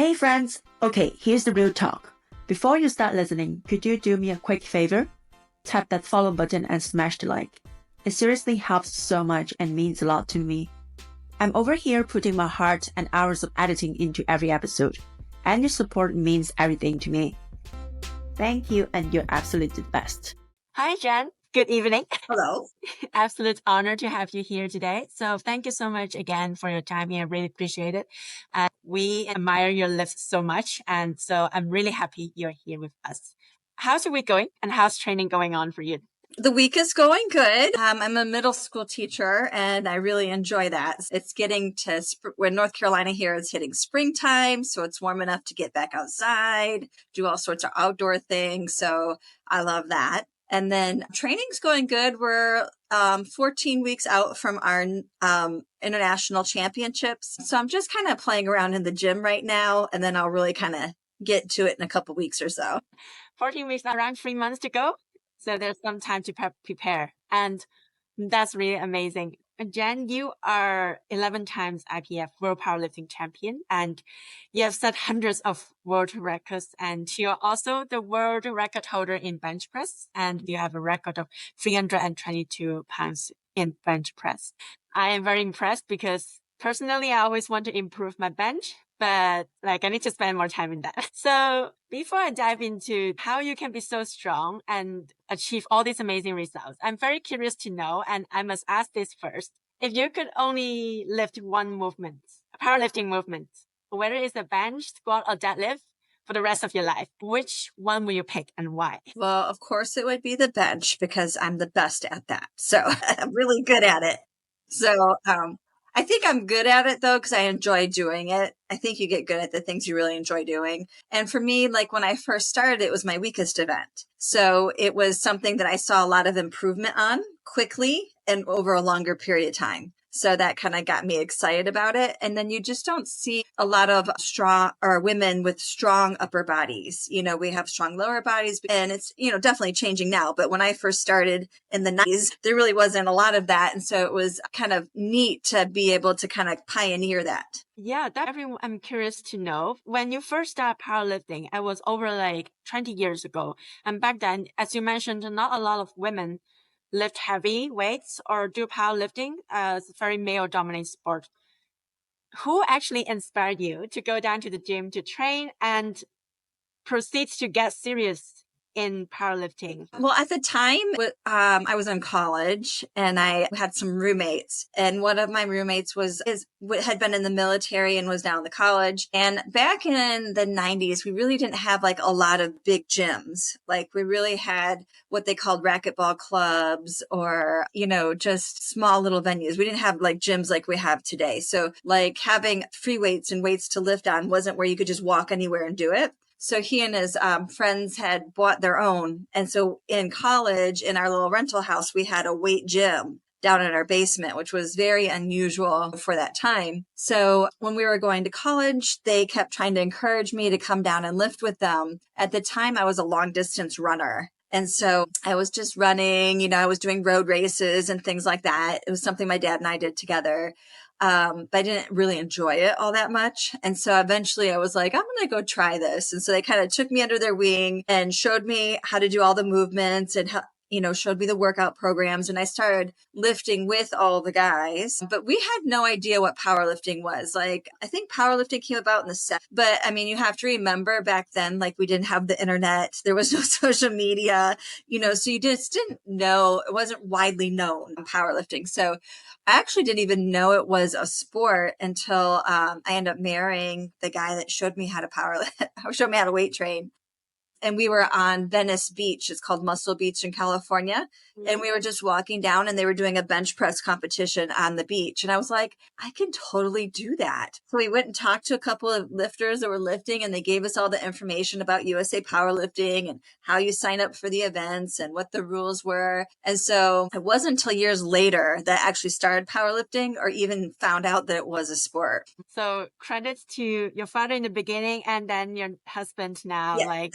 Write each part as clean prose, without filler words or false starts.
Hey friends! Okay, here's the real talk. Before you start listening, could you do me a quick favor? Tap that follow button and smash the like. It seriously helps so much and means a lot to me. I'm over here putting my heart and hours of editing into every episode, and your support means everything to me. Thank you, and you're absolutely the best. Hi, Jen. Good evening. Hello. Absolute honor to have you here today. So thank you so much again for your time. I really appreciate it. We admire your lifts so much. And so I'm really happy you're here with us. How's your week going and how's training going on for you? The week is going good. I'm a middle school teacher and I really enjoy that. It's getting to when North Carolina here is hitting springtime. So it's warm enough to get back outside, do all sorts of outdoor things. So I love that. And then training's going good. We're 14 weeks out from our international championships. So I'm just kind of playing around in the gym right now. And then I'll really kind of get to it in a couple weeks or so. 14 weeks, around 3 months to go. So there's some time to prepare. And that's really amazing. Jen, you are 11 times IPF World Powerlifting Champion, and you have set hundreds of world records, and you're also the world record holder in bench press, and you have a record of 322 pounds in bench press. I am very impressed because personally, I always want to improve my bench, but I need to spend more time in that. So before I dive into how you can be so strong and achieve all these amazing results, I'm very curious to know, and I must ask this first. If you could only lift one movement, a powerlifting movement, whether it's a bench, squat, or deadlift, for the rest of your life, which one will you pick and why? Well, of course it would be the bench because I'm the best at that. So I'm really good at it. So, I think I'm good at it though, because I enjoy doing it. I think you get good at the things you really enjoy doing. And for me, when I first started, it was my weakest event. So it was something that I saw a lot of improvement on quickly and over a longer period of time. So that kind of got me excited about it. And then you just don't see a lot of strong or women with strong upper bodies. We have strong lower bodies and it's, definitely changing now. But when I first started in the 90s, there really wasn't a lot of that. And so it was kind of neat to be able to kind of pioneer that. Yeah, I'm curious to know. When you first started powerlifting, it was over 20 years ago. And back then, as you mentioned, not a lot of women lift heavy weights or do powerlifting as a very male-dominated sport. Who actually inspired you to go down to the gym to train and proceed to get serious in powerlifting? Well, at the time, I was in college and I had some roommates, and one of my roommates had been in the military and was down the college. And back in the 90s, we really didn't have a lot of big gyms. We really had what they called racquetball clubs or, just small little venues. We didn't have gyms like we have today. So having free weights and weights to lift on wasn't where you could just walk anywhere and do it. So he and his friends had bought their own. And so in college, in our little rental house, we had a weight gym down in our basement, which was very unusual for that time. So when we were going to college, they kept trying to encourage me to come down and lift with them. At the time, I was a long distance runner. And so I was just running, I was doing road races and things like that. It was something my dad and I did together. But I didn't really enjoy it all that much. And so eventually I was like, I'm going to go try this. And so they kind of took me under their wing and showed me how to do all the movements and how, showed me the workout programs. And I started lifting with all the guys, but we had no idea what powerlifting was. I think powerlifting came about in the 70s, but you have to remember back then, we didn't have the internet. There was no social media, so you just didn't know. It wasn't widely known, powerlifting. So I actually didn't even know it was a sport until I ended up marrying the guy that showed me how to weight train. And we were on Venice Beach. It's called Muscle Beach in California. Mm-hmm. And we were just walking down and they were doing a bench press competition on the beach. And I was like, I can totally do that. So we went and talked to a couple of lifters that were lifting and they gave us all the information about USA Powerlifting and how you sign up for the events and what the rules were. And so it wasn't until years later that I actually started powerlifting or even found out that it was a sport. So credits to your father in the beginning and then your husband now. Yeah.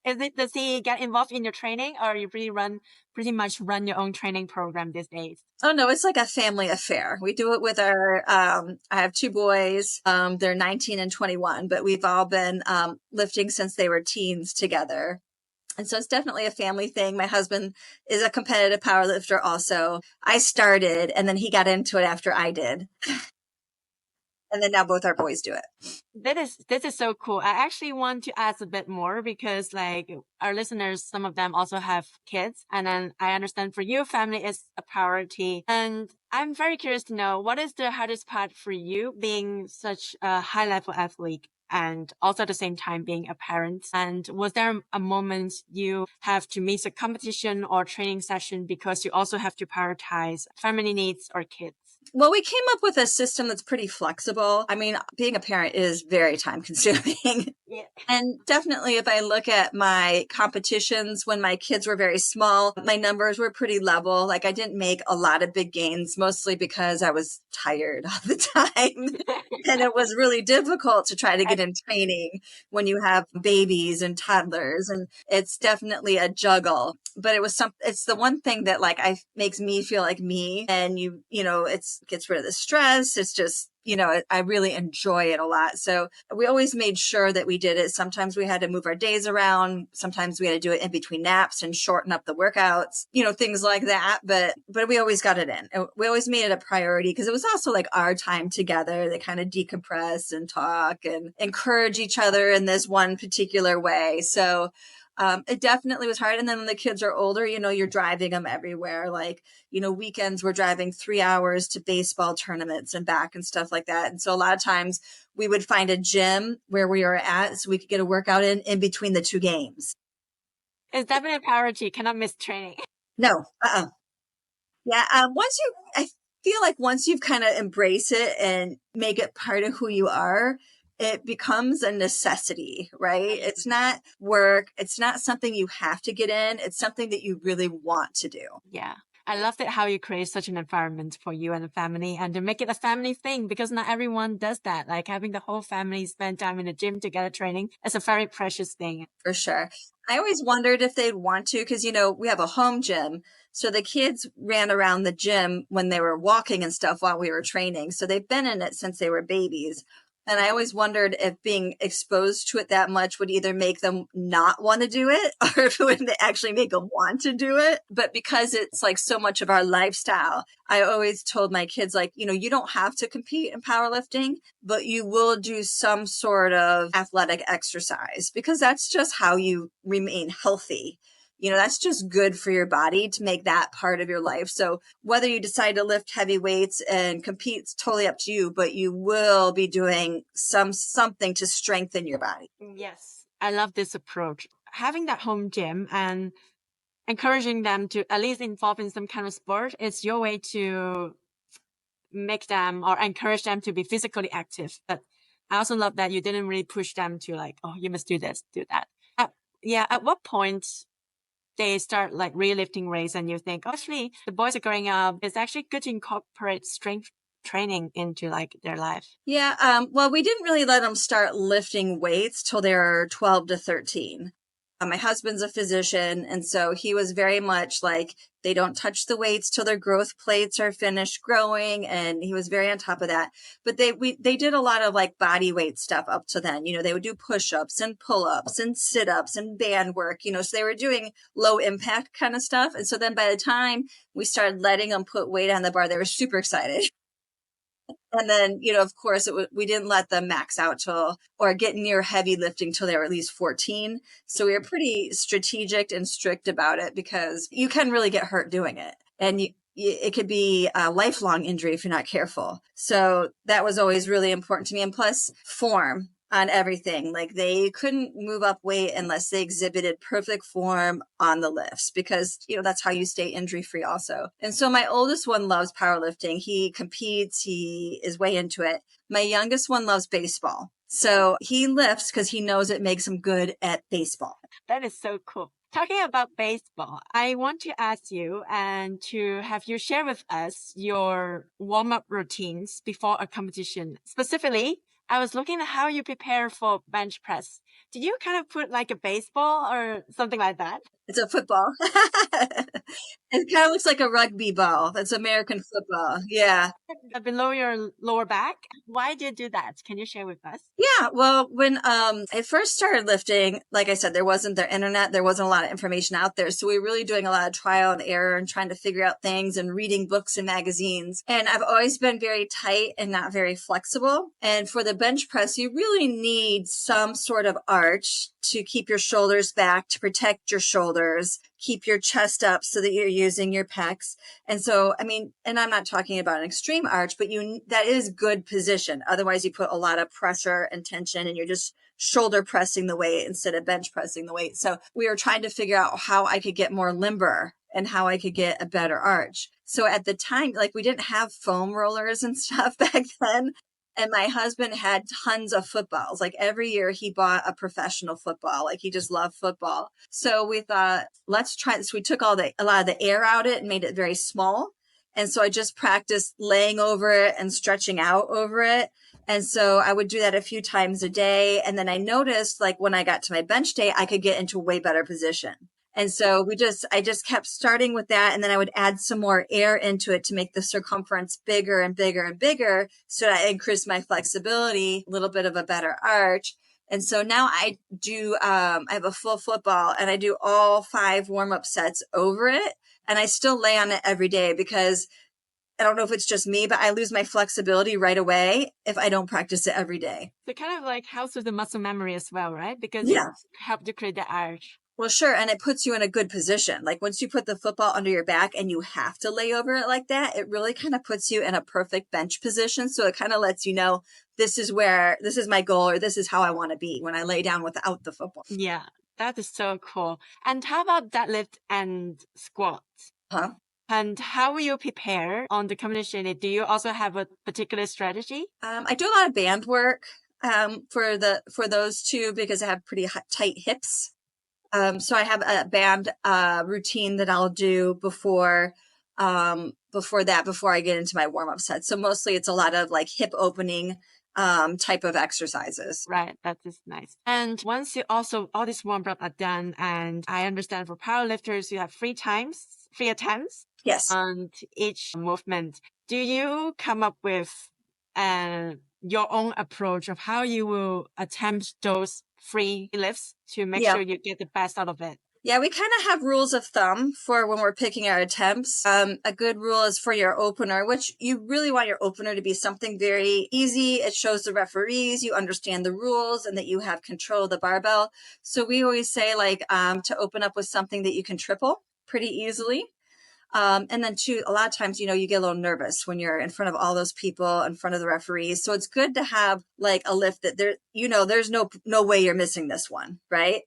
Does he get involved in your training, or you pretty much run your own training program these days? Oh no, it's like a family affair. We do it with our, I have two boys. They're 19 and 21, but we've all been, lifting since they were teens together. And so it's definitely a family thing. My husband is a competitive powerlifter also. I started and then he got into it after I did. And then now both our boys do it. This is so cool. I actually want to ask a bit more because like our listeners, some of them also have kids. And then I understand for you, family is a priority. And I'm very curious to know, what is the hardest part for you being such a high level athlete and also at the same time being a parent? And was there a moment you have to miss a competition or training session because you also have to prioritize family needs or kids? Well, we came up with a system that's pretty flexible. I mean, being a parent is very time consuming. Yeah. And definitely, if I look at my competitions when my kids were very small, my numbers were pretty level. Like I didn't make a lot of big gains, mostly because I was tired all the time. And it was really difficult to try to get in training when you have babies and toddlers. And it's definitely a juggle. But it's the one thing that like makes me feel like me. And it gets rid of the stress. It's just, I really enjoy it a lot. So we always made sure that we did it. Sometimes we had to move our days around. Sometimes we had to do it in between naps and shorten up the workouts, things like that. But we always got it in. We always made it a priority because it was also like our time together to kind of decompress and talk and encourage each other in this one particular way. So it definitely was hard. And then when the kids are older, you're driving them everywhere. Like, weekends we're driving 3 hours to baseball tournaments and back and stuff like that. And so a lot of times we would find a gym where we were at so we could get a workout in between the two games. It's definitely a priority. Cannot miss training. No. Yeah. I feel like once you've kind of embrace it and make it part of who you are, it becomes a necessity, right? It's not work. It's not something you have to get in. It's something that you really want to do. Yeah. I love it how you create such an environment for you and the family and to make it a family thing because not everyone does that. Like having the whole family spend time in the gym together training is a very precious thing. For sure. I always wondered if they'd want to because, we have a home gym. So the kids ran around the gym when they were walking and stuff while we were training. So they've been in it since they were babies. And I always wondered if being exposed to it that much would either make them not want to do it or if it would actually make them want to do it. But because it's like so much of our lifestyle, I always told my kids, like, you don't have to compete in powerlifting, but you will do some sort of athletic exercise because that's just how you remain healthy. That's just good for your body to make that part of your life. So whether you decide to lift heavy weights and compete, it's totally up to you, but you will be doing something to strengthen your body. Yes. I love this approach. Having that home gym and encouraging them to at least involve in some kind of sport is your way to make them or encourage them to be physically active. But I also love that you didn't really push them to like, oh, you must do this, do that. At what point they start like really lifting weights and you think, oh, actually, the boys are growing up. It's actually good to incorporate strength training into like their life? Yeah. Well, we didn't really let them start lifting weights till they were 12 to 13. My husband's a physician, and so he was very much like, they don't touch the weights till their growth plates are finished growing, and he was very on top of that. But they did a lot of like body weight stuff up to then. They would do push-ups and pull-ups and sit-ups and band work, so they were doing low impact kind of stuff. And so then by the time we started letting them put weight on the bar, they were super excited. And then, of course, we didn't let them max out or get near heavy lifting till they were at least 14. So we were pretty strategic and strict about it because you can really get hurt doing it. And it could be a lifelong injury if you're not careful. So that was always really important to me. And plus form on everything. Like they couldn't move up weight unless they exhibited perfect form on the lifts because, that's how you stay injury free also. And so my oldest one loves powerlifting. He competes. He is way into it. My youngest one loves baseball. So he lifts because he knows it makes him good at baseball. That is so cool. Talking about baseball, I want to ask you and to have you share with us your warm-up routines before a competition. Specifically, I was looking at how you prepare for bench press. Did you kind of put like a baseball or something like that? It's a football. It kind of looks like a rugby ball. That's American football. Yeah. Below your lower back? Why did you do that? Can you share with us? Yeah, well, when I first started lifting, like I said, there wasn't the internet, there wasn't a lot of information out there. So we were really doing a lot of trial and error and trying to figure out things and reading books and magazines. And I've always been very tight and not very flexible. And for the bench press, you really need some sort of arch to keep your shoulders back, to protect your shoulders, keep your chest up so that you're using your pecs. And so, I mean, and I'm not talking about an extreme arch, but that is good position. Otherwise you put a lot of pressure and tension and you're just shoulder pressing the weight instead of bench pressing the weight. So we were trying to figure out how I could get more limber and how I could get a better arch. So at the time, like we didn't have foam rollers and stuff back then. And my husband had tons of footballs. Like every year he bought a professional football. Like he just loved football. So we thought, let's try this. We took a lot of the air out of it and made it very small. And so I just practiced laying over it and stretching out over it. And so I would do that a few times a day. And then I noticed like when I got to my bench day, I could get into a way better position. And so I just kept starting with that. And then I would add some more air into it to make the circumference bigger and bigger and bigger. So that I increased my flexibility, a little bit of a better arch. And so now I have a full football and I do all 5 warm-up sets over it. And I still lay on it every day because I don't know if it's just me, but I lose my flexibility right away if I don't practice it every day. So kind of like helps with the muscle memory as well, right? Because Yeah. it helps to create the arch. Well, sure. And it puts you in a good position. Like once you put the football under your back and you have to lay over it like that, it really kind of puts you in a perfect bench position. So it kind of lets you know, this is my goal, or this is how I want to be when I lay down without the football. Yeah, that is so cool. And how about deadlift and squats? Huh? And how will you prepare on the competition? Do you also have a particular strategy? I do a lot of band work for those two because I have pretty tight hips. So I have a band routine that I'll do before I get into my warm-up set. So mostly it's a lot of like hip opening type of exercises. Right, that is nice. And once all these warm-up are done, and I understand for powerlifters, you have 3 attempts. Yes. On each movement. Do you come up with your own approach of how you will attempt those 3 lifts to make sure you get the best out of it? Yeah, we kind of have rules of thumb for when we're picking our attempts. A good rule is for your opener, which you really want your opener to be something very easy. It shows the referees you understand the rules and that you have control of the barbell. So we always say like to open up with something that you can triple pretty easily. And then too, a lot of times, you get a little nervous when you're in front of all those people, in front of the referees. So it's good to have like a lift that there's no way you're missing this one. Right.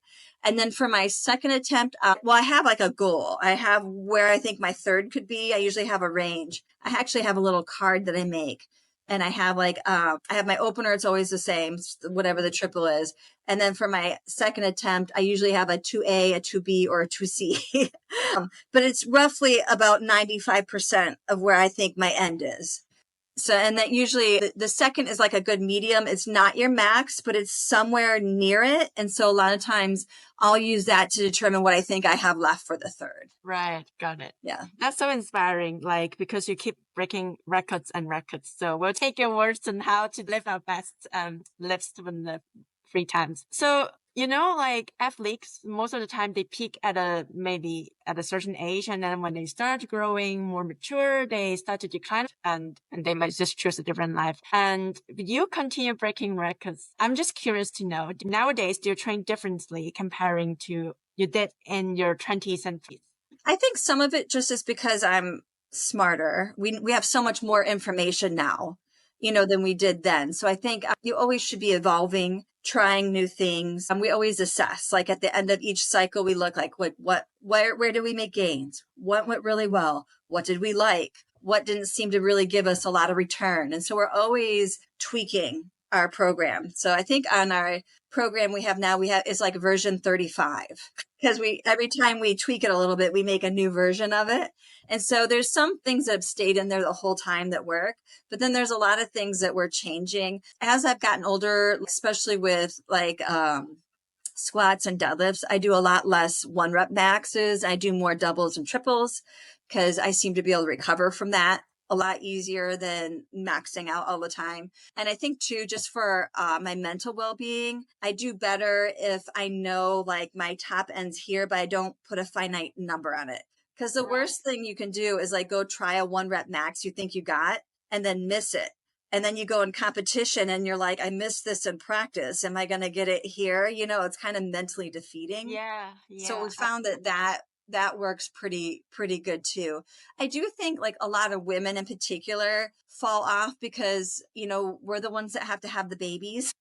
And then for my second attempt, I have like a goal. I have where I think my third could be. I usually have a range. I actually have a little card that I make. And I have I have my opener. It's always the same, whatever the triple is. And then for my second attempt, I usually have a 2A, a 2B, or a 2C. But it's roughly about 95% of where I think my end is. So, and that usually the second is like a good medium. It's not your max, but it's somewhere near it. And so a lot of times I'll use that to determine what I think I have left for the third. Right. Got it. Yeah. That's so inspiring, because you keep breaking records and records. So we'll take your words on how to lift our best lifts within the 3 times. So, athletes, most of the time they peak maybe at a certain age. And then when they start growing more mature, they start to decline and they might just choose a different life. And you continue breaking records. I'm just curious to know, nowadays, do you train differently comparing to you did in your 20s and 30s? I think some of it just is because I'm smarter. We have so much more information now, than we did then. So I think you always should be evolving, trying new things. We always assess, like at the end of each cycle, we look like where did we make gains? What went really well? What did we like? What didn't seem to really give us a lot of return? And so we're always tweaking our program. So I think on our program we have now, is like version 35, because every time we tweak it a little bit, we make a new version of it. And so there's some things that have stayed in there the whole time that work, but then there's a lot of things that we're changing as I've gotten older, especially with like squats and deadlifts. I do a lot less 1 rep maxes. I do more doubles and triples because I seem to be able to recover from that a lot easier than maxing out all the time. And I think too, just for my mental well-being, I do better if I know like my top ends here, but I don't put a finite number on it. Because the worst thing you can do is like go try a 1 rep max you think you got and then miss it. And then you go in competition and you're like, I missed this in practice. Am I going to get it here? You know, it's kind of mentally defeating. Yeah. So we found that works pretty good too. I do think like a lot of women in particular fall off because, you know, we're the ones that have the babies.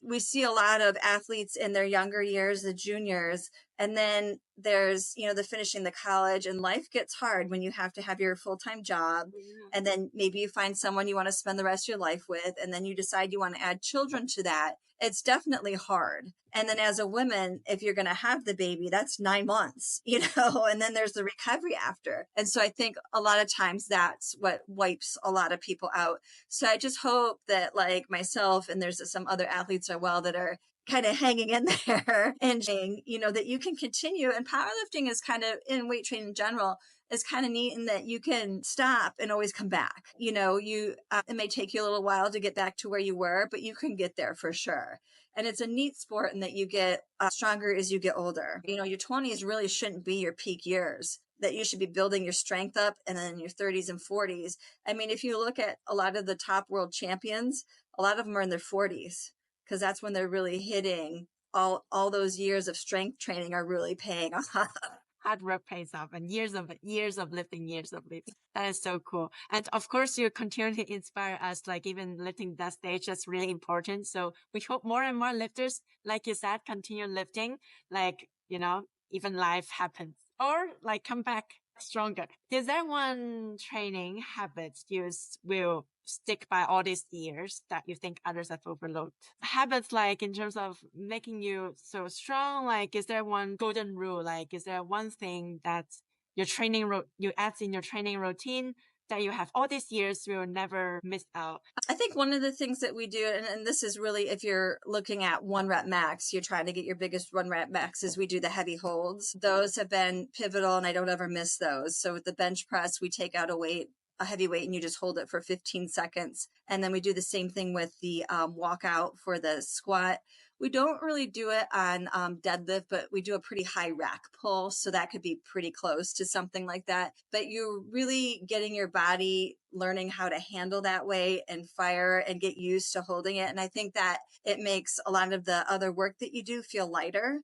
We see a lot of athletes in their younger years, the juniors, and then there's, you know, the finishing the college, and life gets hard when you have to have your full-time job. And then maybe you find someone you want to spend the rest of your life with, and then you decide you want to add children to that. It's definitely hard. And then as a woman, if you're going to have the baby, that's 9 months, you know, and then there's the recovery after. And so I think a lot of times that's what wipes a lot of people out. So I just hope that like myself and there's some other athletes as well that are kind of hanging in there and, you know, that you can continue. And powerlifting is kind of, in weight training in general, is kind of neat in that you can stop and always come back. You know, it may take you a little while to get back to where you were, but you can get there for sure. And it's a neat sport in that you get stronger as you get older. You know, your 20s really shouldn't be your peak years, that you should be building your strength up, and then your 30s and 40s. I mean, if you look at a lot of the top world champions, a lot of them are in their 40s because that's when they're really hitting all those years of strength training are really paying off. Hard work pays off, and years of lifting. That is so cool. And of course, you continue to inspire us, like even lifting that stage, that's really important. So we hope more and more lifters, like you said, continue lifting, like, you know, even life happens, or like come back stronger. Is there one training habit you will stick by all these years that you think others have overlooked? Habits like in terms of making you so strong, like is there one golden rule? Like is there one thing that your you add in your training routine that you have all these years will never miss out? I think one of the things that we do, and this is really if you're looking at 1 rep max, you're trying to get your biggest 1 rep max, is we do the heavy holds. Those have been pivotal and I don't ever miss those. So with the bench press, we take out a heavy weight and you just hold it for 15 seconds. And then we do the same thing with the walkout for the squat. We don't really do it on deadlift, but we do a pretty high rack pull. So that could be pretty close to something like that. But you're really getting your body learning how to handle that weight and fire and get used to holding it. And I think that it makes a lot of the other work that you do feel lighter.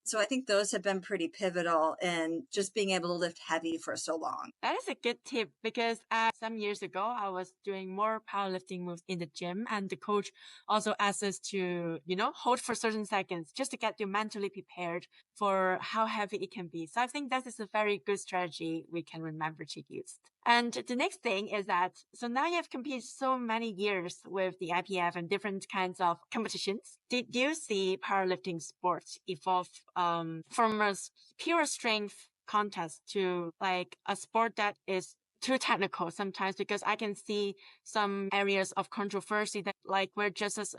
So I think those have been pretty pivotal in just being able to lift heavy for so long. That is a good tip because some years ago, I was doing more powerlifting moves in the gym, and the coach also asked us to, you know, hold for certain seconds just to get you mentally prepared for how heavy it can be. So I think that is a very good strategy we can remember to use. And the next thing is that, so now you have competed so many years with the IPF and different kinds of competitions. Did you see powerlifting sports evolve from a pure strength contest to like a sport that is too technical sometimes? Because I can see some areas of controversy that like where judges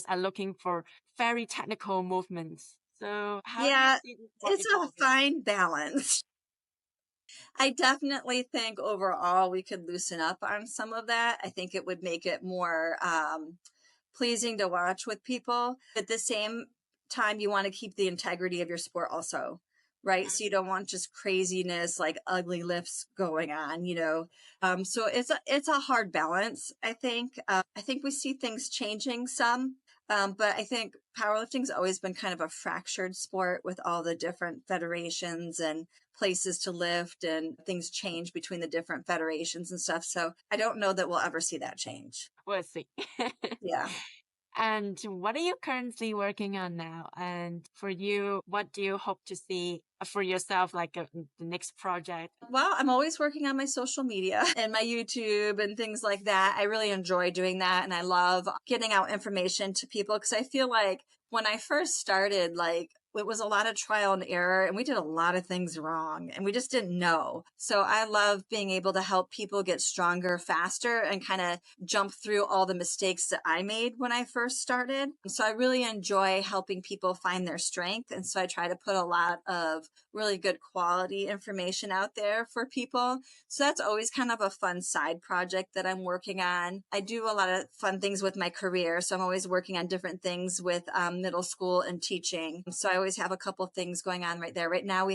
are looking for very technical movements. So how do you see it's a fine balance. I definitely think overall we could loosen up on some of that. I think it would make it more pleasing to watch with people. At the same time, you want to keep the integrity of your sport also, right? So you don't want just craziness, like ugly lifts going on, you know? So it's a hard balance, I think. I think we see things changing some. But I think powerlifting's always been kind of a fractured sport with all the different federations and places to lift, and things change between the different federations and stuff. So I don't know that we'll ever see that change. We'll see. Yeah. And what are you currently working on now? And for you, what do you hope to see for yourself, like the next project? Well, I'm always working on my social media and my YouTube and things like that. I really enjoy doing that. And I love getting out information to people because I feel like when I first started, like it was a lot of trial and error and we did a lot of things wrong and we just didn't know. So I love being able to help people get stronger faster and kind of jump through all the mistakes that I made when I first started. So I really enjoy helping people find their strength. And so I try to put a lot of really good quality information out there for people. So that's always kind of a fun side project that I'm working on. I do a lot of fun things with my career. So I'm always working on different things with middle school and teaching. So I always have a couple things going on right there. Right now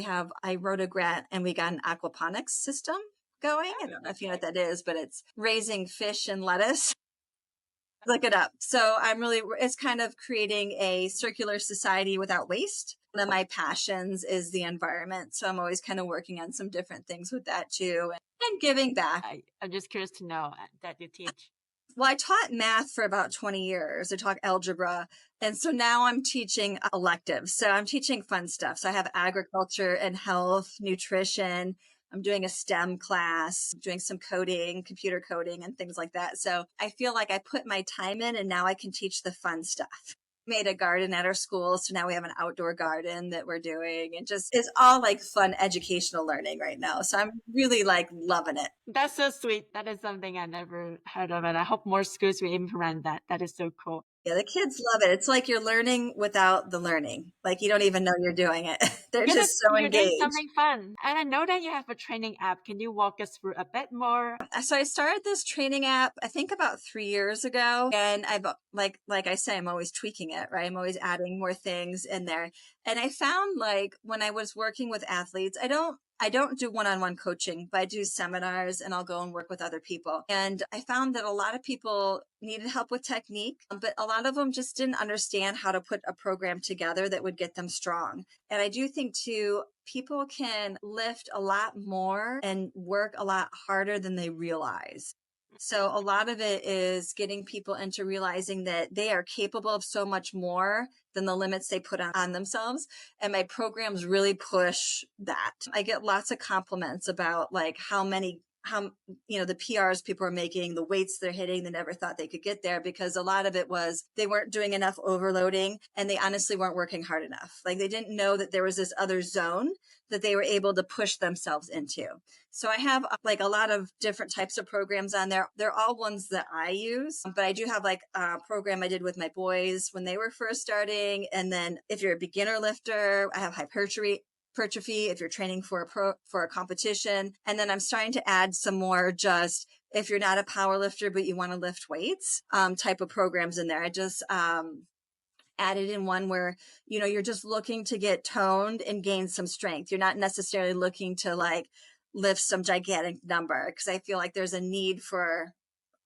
I wrote a grant and we got an aquaponics system going. I don't know if you know what that is, but it's raising fish and lettuce. Look it up. So it's kind of creating a circular society without waste. One of my passions is the environment. So I'm always kind of working on some different things with that too and giving back. I'm just curious to know that you teach. Well, I taught math for about 20 years. I taught algebra. And so now I'm teaching electives. So I'm teaching fun stuff. So I have agriculture and health, nutrition. I'm doing a STEM class, doing some coding, computer coding and things like that. So I feel like I put my time in and now I can teach the fun stuff. Made a garden at our school. So now we have an outdoor garden that we're doing. It just is all like fun educational learning right now. So I'm really like loving it. That's so sweet. That is something I never heard of. And I hope more schools will implement that. That is so cool. Yeah, the kids love it. It's like you're learning without the learning. Like you don't even know you're doing it. They're just so you're doing engaged. something fun. And I know that you have a training app. Can you walk us through a bit more? So I started this training app, I think about 3 years ago. And I've like I say, I'm always tweaking it, right? I'm always adding more things in there. And I found like when I was working with athletes, I don't do one-on-one coaching, but I do seminars and I'll go and work with other people. And I found that a lot of people needed help with technique, but a lot of them just didn't understand how to put a program together that would get them strong. And I do think too, people can lift a lot more and work a lot harder than they realize. So a lot of it is getting people into realizing that they are capable of so much more than the limits they put on themselves. And my programs really push that. I get lots of compliments about like how the PRs people are making, the weights they're hitting, they never thought they could get there because a lot of it was they weren't doing enough overloading and they honestly weren't working hard enough. Like they didn't know that there was this other zone that they were able to push themselves into. So I have like a lot of different types of programs on there. They're all ones that I use, but I do have like a program I did with my boys when they were first starting. And then if you're a beginner lifter, I have hypertrophy if you're training for a competition. And then I'm starting to add some more just if you're not a power lifter, but you want to lift weights, type of programs in there. I just, added in one where, you're just looking to get toned and gain some strength. You're not necessarily looking to like lift some gigantic number because I feel like there's a need for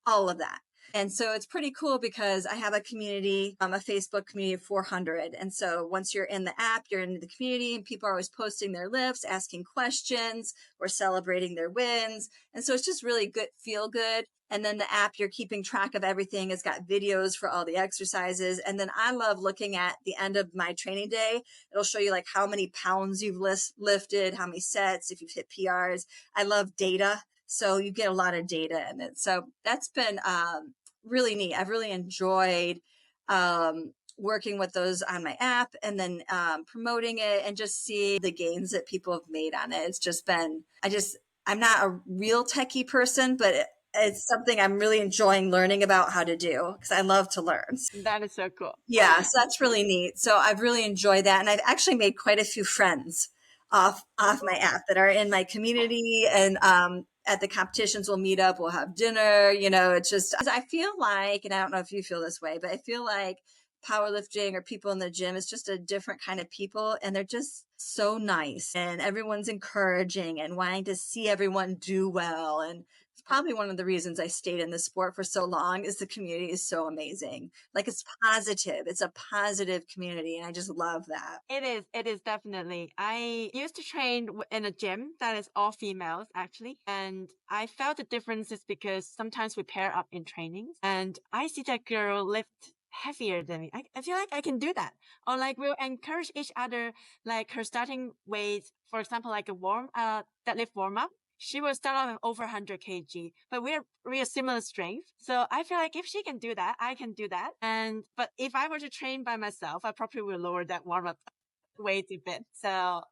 all of that. And so it's pretty cool because I have a community, a Facebook community of 400. And so once you're in the app, you're in the community and people are always posting their lifts, asking questions, or celebrating their wins. And so it's just really good, feel good. And then the app, you're keeping track of everything. It's got videos for all the exercises. And then I love looking at the end of my training day. It'll show you like how many pounds you've lifted, how many sets, if you've hit PRs. I love data. So you get a lot of data in it. So that's been really neat. I've really enjoyed working with those on my app and then promoting it and just see the gains that people have made on it. It's just been, I'm not a real techie person, but it's something I'm really enjoying learning about how to do because I love to learn. That is so cool. Yeah, so that's really neat. So I've really enjoyed that. And I've actually made quite a few friends off my app that are in my community and at the competitions we'll meet up, we'll have dinner, it's just, I feel like, and I don't know if you feel this way, but I feel like powerlifting or people in the gym is just a different kind of people and they're just so nice and everyone's encouraging and wanting to see everyone do well. And it's probably one of the reasons I stayed in the sport for so long is the community is so amazing. Like it's positive. It's a positive community. And I just love that. It is definitely. I used to train in a gym that is all females actually. And I felt the difference is because sometimes we pair up in trainings and I see that girl lift heavier than me. I feel like I can do that. Or like we'll encourage each other, like her starting weight, for example, like a deadlift warm up. She will start off with over 100 kg, but we're similar strength. So I feel like if she can do that, I can do that. But if I were to train by myself, I probably will lower that warm up weight a bit. So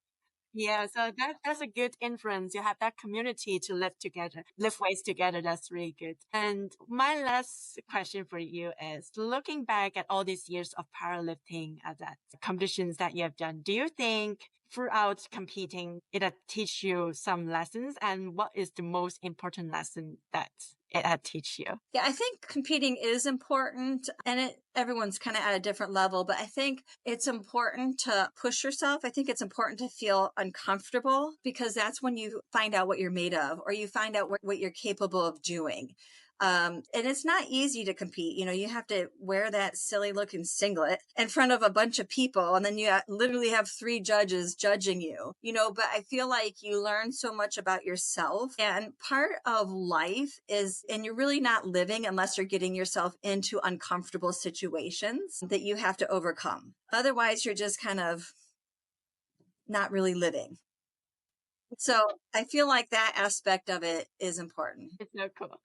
yeah, so that's a good influence. You have that community to live together, live weights together. That's really good. And my last question for you is, looking back at all these years of powerlifting, that competitions that you have done, do you think throughout competing, it had teach you some lessons? And what is the most important lesson that it had teach you? Yeah, I think competing is important, and everyone's kind of at a different level, but I think it's important to push yourself. I think it's important to feel uncomfortable, because that's when you find out what you're made of, or you find out what you're capable of doing. And it's not easy to compete. You have to wear that silly looking singlet in front of a bunch of people, and then you literally have 3 judges judging you, but I feel like you learn so much about yourself, and part of life is, and you're really not living unless you're getting yourself into uncomfortable situations that you have to overcome. Otherwise, you're just kind of not really living. So I feel like that aspect of it is important. It's so cool.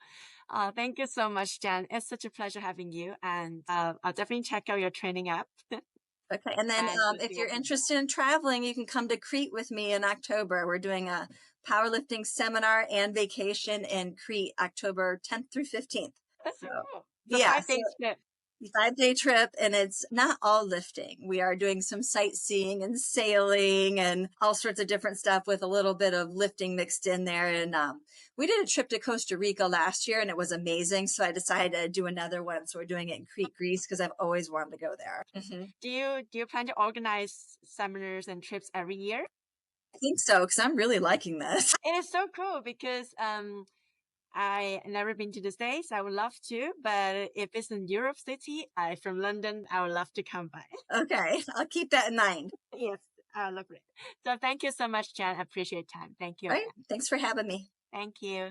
Thank you so much, Jen. It's such a pleasure having you. And I'll definitely check out your training app. Okay. And then if you're interested in traveling, you can come to Crete with me in October. We're doing a powerlifting seminar and vacation in Crete, October 10th through 15th. That's so cool. Yeah. 5-day trip. 5-day trip, and it's not all lifting. We are doing some sightseeing and sailing and all sorts of different stuff with a little bit of lifting mixed in there. And we did a trip to Costa Rica last year, and it was amazing. So I decided to do another one. So we're doing it in Crete, Greece, because I've always wanted to go there. Mm-hmm. Do you plan to organize seminars and trips every year? I think so, because I'm really liking this. It is so cool because I never been to the States. I would love to, but if it's in Europe City, from London, I would love to come by. Okay, I'll keep that in mind. Yes, I love it. So thank you so much, Jen. I appreciate your time. Thank you. Right. Thanks for having me. Thank you.